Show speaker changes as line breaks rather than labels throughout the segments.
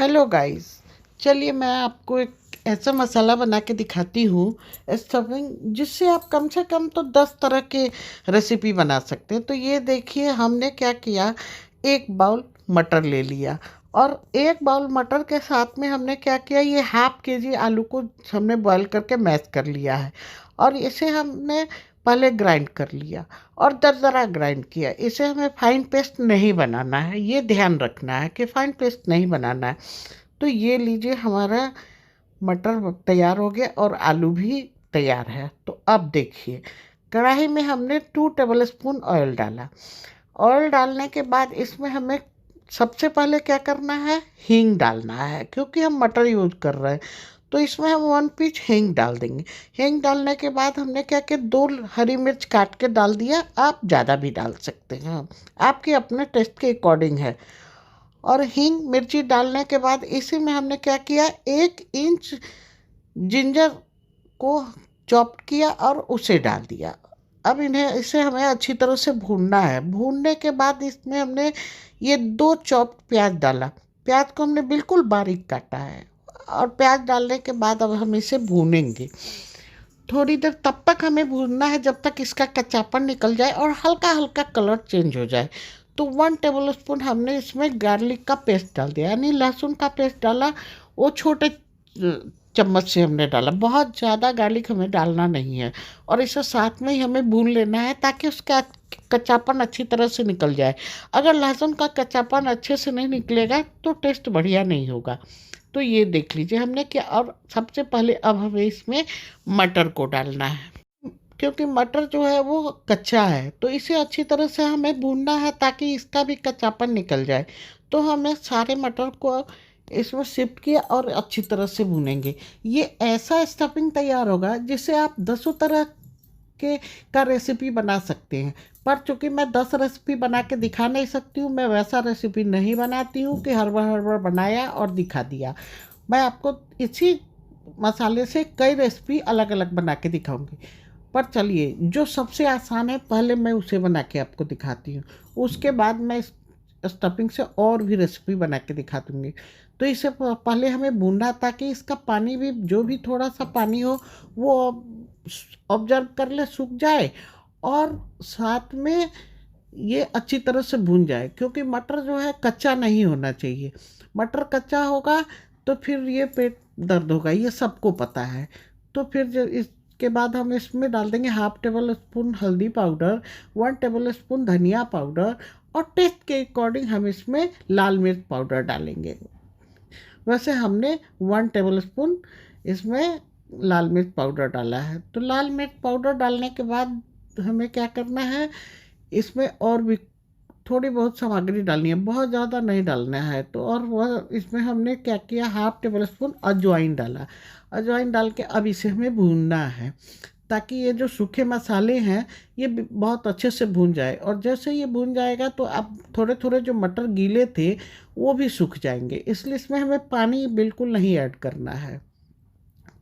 Hello guys. चलिए मैं आपको एक ऐसा मसाला बना के दिखाती हूँ स्टफिंग, जिससे आप कम से कम तो 10 तरह के रेसिपी बना सकते हैं। तो ये देखिए हमने क्या किया, एक बाउल मटर ले लिया और एक बाउल मटर के साथ में हमने क्या किया, ये हाफ के जी आलू को हमने बॉईल करके मैश कर लिया है और इसे हमने पहले ग्राइंड कर लिया और दरदरा ग्राइंड किया। इसे हमें फाइन पेस्ट नहीं बनाना है, ये ध्यान रखना है कि फाइन पेस्ट नहीं बनाना है। तो ये लीजिए हमारा मटर तैयार हो गया और आलू भी तैयार है। तो अब देखिए कढ़ाई में हमने 2 टेबल स्पून ऑयल डाला। ऑयल डालने के बाद इसमें हमें सबसे पहले क्या करना है, हींग डालना है, क्योंकि हम मटर यूज कर रहे हैं। तो इसमें हम 1 पिंच हींग डाल देंगे। हींग डालने के बाद हमने क्या किया, 2 हरी मिर्च काट के डाल दिया। आप ज़्यादा भी डाल सकते हैं, आपके अपने टेस्ट के अकॉर्डिंग है। और हींग मिर्ची डालने के बाद इसी में हमने क्या किया, 1 इंच जिंजर को चॉप किया और उसे डाल दिया। अब इसे हमें अच्छी तरह से भूनना है। भूनने के बाद इसमें हमने ये 2 चॉप प्याज डाला। प्याज को हमने बिल्कुल बारीक काटा है और प्याज डालने के बाद अब हम इसे भूनेंगे थोड़ी देर। तब तक हमें भूनना है जब तक इसका कच्चापन निकल जाए और हल्का हल्का कलर चेंज हो जाए। तो 1 टेबल स्पून हमने इसमें गार्लिक का पेस्ट डाल दिया, यानी लहसुन का पेस्ट डाला। वो छोटे चम्मच से हमने डाला, बहुत ज़्यादा गार्लिक हमें डालना नहीं है। और इसे साथ में ही हमें भून लेना है ताकि उसका कच्चापन अच्छी तरह से निकल जाए। अगर लहसुन का कच्चापन अच्छे से नहीं निकलेगा तो टेस्ट बढ़िया नहीं होगा। तो ये देख लीजिए हमने क्या। और सबसे पहले अब हमें इसमें मटर को डालना है, क्योंकि मटर जो है वो कच्चा है, तो इसे अच्छी तरह से हमें भूनना है ताकि इसका भी कच्चापन निकल जाए। तो हमें सारे मटर को इसमें शिफ्ट किया और अच्छी तरह से भूनेंगे। ये ऐसा स्टफिंग तैयार होगा जिससे आप 10 तरह के का रेसिपी बना सकते हैं। पर चूंकि मैं 10 रेसिपी बना के दिखा नहीं सकती हूँ, मैं वैसा रेसिपी नहीं बनाती हूँ कि हड़बड़ हड़बड़ बनाया और दिखा दिया। मैं आपको इसी मसाले से कई रेसिपी अलग अलग बना के दिखाऊंगी। पर चलिए जो सबसे आसान है पहले मैं उसे बना के आपको दिखाती हूँ, उसके बाद मैं इस स्टफिंग से और भी रेसिपी बना के दिखा दूँगी। तो इसे पहले हमें भूनना, ताकि इसका पानी भी, जो भी थोड़ा सा पानी हो वो ऑब्जर्व कर ले, सूख जाए और साथ में ये अच्छी तरह से भून जाए। क्योंकि मटर जो है कच्चा नहीं होना चाहिए। मटर कच्चा होगा तो फिर ये पेट दर्द होगा, ये सबको पता है। तो फिर जो इसके बाद हम इसमें डाल देंगे 1/2 टेबल स्पून हल्दी पाउडर, 1 टेबल स्पून धनिया पाउडर और टेस्ट के अकॉर्डिंग हम इसमें लाल मिर्च पाउडर डालेंगे। वैसे हमने 1 टेबल स्पून इसमें लाल मिर्च पाउडर डाला है। तो लाल मिर्च पाउडर डालने के बाद हमें क्या करना है, इसमें और भी थोड़ी बहुत सामग्री डालनी है, बहुत ज़्यादा नहीं डालना है। तो और वह इसमें हमने क्या किया, 1/2 टेबल स्पून अजवाइन डाला। अजवाइन डाल के अब इसे हमें भूनना है ताकि ये जो सूखे मसाले हैं ये बहुत अच्छे से भून जाए। और जैसे ये भून जाएगा तो अब थोड़े थोड़े जो मटर गीले थे वो भी सूख जाएंगे, इसलिए इसमें हमें पानी बिल्कुल नहीं ऐड करना है।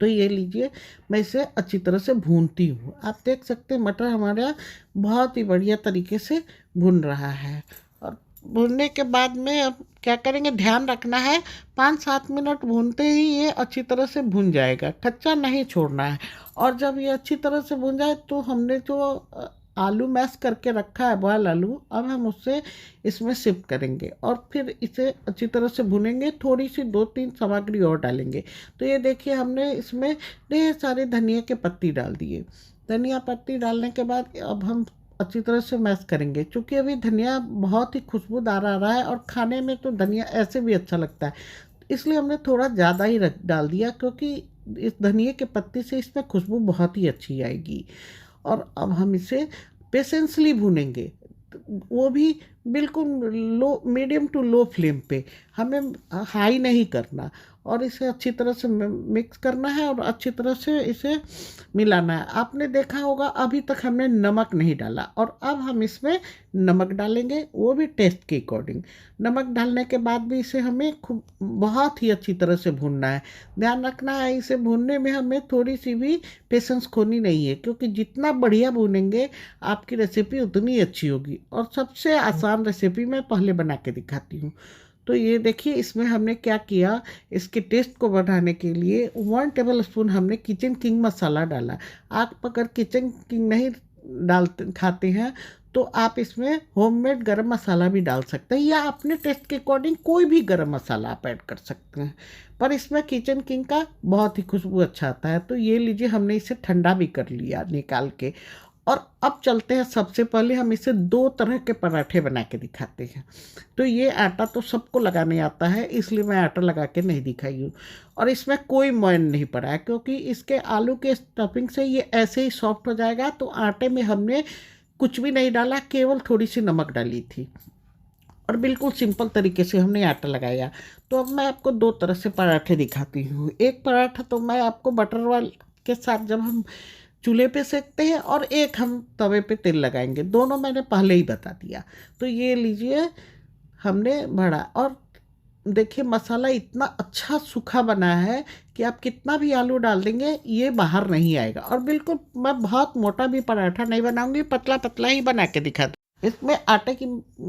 तो ये लीजिए मैं इसे अच्छी तरह से भूनती हूँ। आप देख सकते हैं मटर हमारा बहुत ही बढ़िया तरीके से भुन रहा है। और भूनने के बाद में अब क्या करेंगे, ध्यान रखना है 5-7 मिनट भूनते ही ये अच्छी तरह से भुन जाएगा, कच्चा नहीं छोड़ना है। और जब ये अच्छी तरह से भुन जाए तो हमने जो आलू मैश करके रखा है, बॉयल आलू, अब हम उससे इसमें शिफ्ट करेंगे और फिर इसे अच्छी तरह से भुनेंगे। थोड़ी सी 2-3 सामग्री और डालेंगे। तो ये देखिए हमने इसमें ढेर सारे धनिया के पत्ती डाल दिए। धनिया पत्ती डालने के बाद अब हम अच्छी तरह से मैश करेंगे। क्योंकि अभी धनिया बहुत ही खुशबूदार आ रहा है और खाने में तो धनिया ऐसे भी अच्छा लगता है, इसलिए हमने थोड़ा ज़्यादा ही रख डाल दिया, क्योंकि इस धनिया के पत्ती से इसमें खुशबू बहुत ही अच्छी आएगी। और अब हम इसे पेशेंसली भूनेंगे, वो भी बिल्कुल लो, मीडियम टू लो फ्लेम पे, हमें हाई नहीं करना। और इसे अच्छी तरह से मिक्स करना है और अच्छी तरह से इसे मिलाना है। आपने देखा होगा अभी तक हमने नमक नहीं डाला, और अब हम इसमें नमक डालेंगे, वो भी टेस्ट के अकॉर्डिंग। नमक डालने के बाद भी इसे हमें खूब बहुत ही अच्छी तरह से भूनना है। ध्यान रखना है इसे भूनने में हमें थोड़ी सी भी पेशेंस खोनी नहीं है, क्योंकि जितना बढ़िया भूनेंगे आपकी रेसिपी उतनी अच्छी होगी। और सबसे आसान रेसिपी मैं पहले बना के दिखाती हूँ। तो ये देखिए इसमें हमने क्या किया, इसके टेस्ट को बढ़ाने के लिए 1 टेबल स्पून हमने किचन किंग मसाला डाला। आप अगर किचन किंग नहीं डालते खाते हैं तो आप इसमें होममेड गरम मसाला भी डाल सकते हैं, या अपने टेस्ट के अकॉर्डिंग कोई भी गरम मसाला आप ऐड कर सकते हैं। पर इसमें किचन किंग का बहुत ही खुशबू अच्छा आता है। तो ये लीजिए हमने इसे ठंडा भी कर लिया निकाल के। और अब चलते हैं, सबसे पहले हम इसे 2 तरह के पराठे बना के दिखाते हैं। तो ये आटा तो सबको लगाने आता है, इसलिए मैं आटा लगा के नहीं दिखाई हूँ। और इसमें कोई मोयन नहीं पड़ा है, क्योंकि इसके आलू के स्टफिंग से ये ऐसे ही सॉफ्ट हो जाएगा। तो आटे में हमने कुछ भी नहीं डाला, केवल थोड़ी सी नमक डाली थी और बिल्कुल सिंपल तरीके से हमने आटा लगाया। तो अब मैं आपको 2 तरह से पराठे दिखाती हूँ। एक पराठा तो मैं आपको बटर वाल के साथ जब हम चूल्हे पे सेकते हैं, और एक हम तवे पे तेल लगाएंगे। दोनों मैंने पहले ही बता दिया। तो ये लीजिए हमने भरा, और देखिए मसाला इतना अच्छा सूखा बना है कि आप कितना भी आलू डाल देंगे ये बाहर नहीं आएगा। और बिल्कुल मैं बहुत मोटा भी पराठा नहीं बनाऊंगी, पतला पतला ही बना के दिखा। इसमें आटे की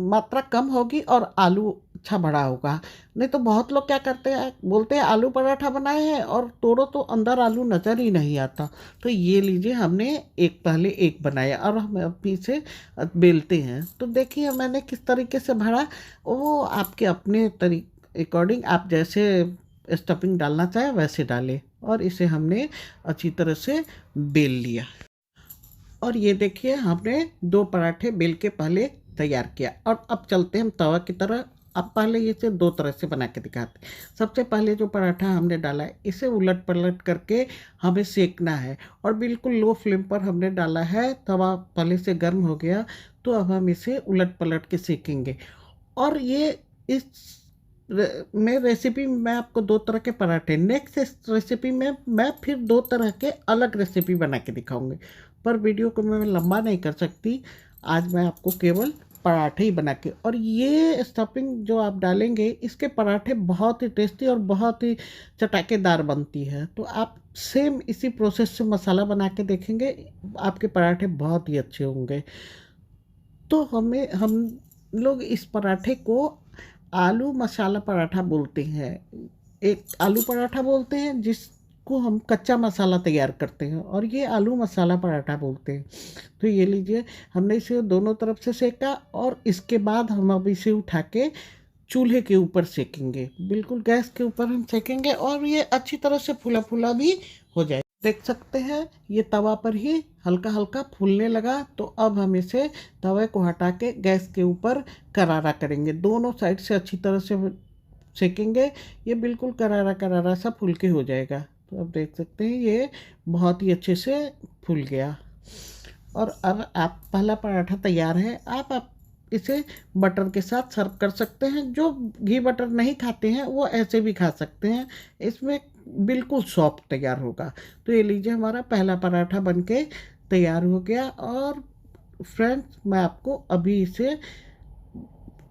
मात्रा कम होगी और आलू अच्छा बड़ा होगा। नहीं तो बहुत लोग क्या करते हैं, बोलते हैं आलू पराठा बनाए हैं और तोड़ो तो अंदर आलू नज़र ही नहीं आता। तो ये लीजिए हमने पहले एक बनाया और हम अभी से बेलते हैं। तो देखिए मैंने किस तरीके से भरा, वो आपके अपने अकॉर्डिंग आप जैसे स्टफिंग डालना चाहें वैसे डालें। और इसे हमने अच्छी तरह से बेल लिया। और ये देखिए हमने 2 पराठे बेल के पहले तैयार किया। और अब चलते हैं हम तवा की तरह। अब पहले इसे 2 तरह से बना के दिखाते हैं। सबसे पहले जो पराठा हमने डाला है इसे उलट पलट करके हमें सेकना है, और बिल्कुल लो फ्लेम पर हमने डाला है। तवा पहले से गर्म हो गया, तो अब हम इसे उलट पलट के सेकेंगे। और ये इस मैं रेसिपी में मैं आपको 2 तरह के पराठे, नेक्स्ट इस रेसिपी में मैं फिर 2 तरह के अलग रेसिपी बना के दिखाऊंगी। पर वीडियो को मैं लंबा नहीं कर सकती, आज मैं आपको केवल पराठे ही बना के। और ये स्टफिंग जो आप डालेंगे इसके पराठे बहुत ही टेस्टी और बहुत ही चटाकेदार बनती है। तो आप सेम इसी प्रोसेस से मसाला बना के देखेंगे, आपके पराठे बहुत ही अच्छे होंगे। तो हम लोग इस पराठे को आलू मसाला पराठा बोलते हैं। एक आलू पराठा बोलते हैं जिसको हम कच्चा मसाला तैयार करते हैं, और ये आलू मसाला पराठा बोलते हैं। तो ये लीजिए हमने इसे दोनों तरफ से सेका, और इसके बाद हम अब इसे उठा के चूल्हे के ऊपर सेकेंगे। बिल्कुल गैस के ऊपर हम सेकेंगे, और ये अच्छी तरह से फूला फूला भी हो जाए। देख सकते हैं ये तवा पर ही हल्का हल्का फूलने लगा। तो अब हम इसे तवे को हटा के गैस के ऊपर करारा करेंगे, दोनों साइड से अच्छी तरह से सेकेंगे। ये बिल्कुल करारा करारा सा फूल के हो जाएगा। तो अब देख सकते हैं ये बहुत ही अच्छे से फूल गया। और अब आप पहला पराठा तैयार है। आप इसे बटर के साथ सर्व कर सकते हैं। जो घी बटर नहीं खाते हैं वो ऐसे भी खा सकते हैं, इसमें बिल्कुल सॉफ्ट तैयार होगा। तो ये लीजिए हमारा पहला पराठा बनके तैयार हो गया। और फ्रेंड्स मैं आपको अभी इसे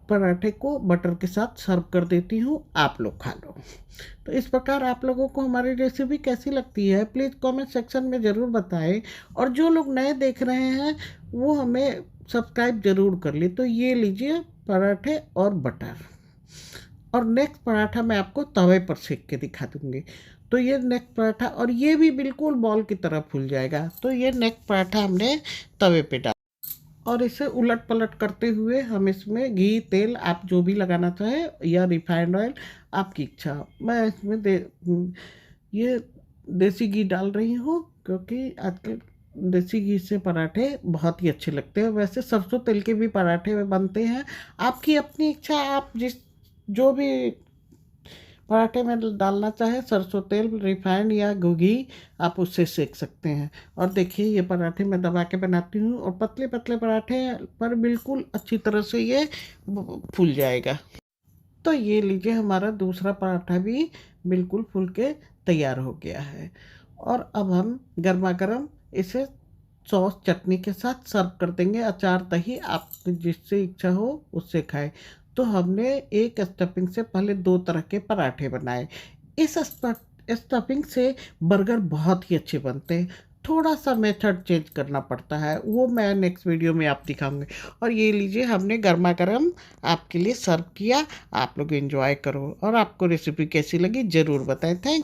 पराठे को बटर के साथ सर्व कर देती हूँ, आप लोग खा लो। तो इस प्रकार आप लोगों को हमारी रेसिपी कैसी लगती है प्लीज़ कमेंट सेक्शन में ज़रूर बताएं। और जो लोग नए देख रहे हैं वो हमें सब्सक्राइब ज़रूर कर ले। तो ये लीजिए पराठे और बटर। और नेक्स्ट पराठा मैं आपको तवे पर सेक के दिखा दूँगी। तो ये नेक्स्ट पराठा, और ये भी बिल्कुल बॉल की तरह फूल जाएगा। तो ये नेक्स्ट पराठा हमने तवे पे डाला, और इसे उलट पलट करते हुए हम इसमें घी तेल आप जो भी लगाना चाहें, या रिफाइंड ऑयल आपकी इच्छा। मैं इसमें ये देसी घी डाल रही हूँ, क्योंकि आजकल देसी घी से पराठे बहुत ही अच्छे लगते हैं। वैसे सरसों तेल के भी पराठे बनते हैं, आपकी अपनी इच्छा। आप जो भी पराठे में डालना चाहे सरसों तेल, रिफाइंड या घी, आप उससे सेक सकते हैं। और देखिए ये पराठे मैं दबा के बनाती हूँ, और पतले पतले पराठे पर बिल्कुल अच्छी तरह से ये फूल जाएगा। तो ये लीजिए हमारा दूसरा पराठा भी बिल्कुल फूल के तैयार हो गया है। और अब हम गर्मा गर्म इसे सॉस चटनी के साथ सर्व कर देंगे। अचार दही आप जिससे इच्छा हो उससे खाएं। तो हमने एक स्टफिंग से पहले 2 तरह के पराठे बनाए। इस स्टफिंग से बर्गर बहुत ही अच्छे बनते हैं। थोड़ा सा मेथड चेंज करना पड़ता है, वो मैं नेक्स्ट वीडियो में आप दिखाऊंगी। और ये लीजिए, हमने गर्मा गर्म आपके लिए सर्व किया। आप लोग एंजॉय करो, और आपको रेसिपी कैसी लगी ज़रूर बताएं। थैंक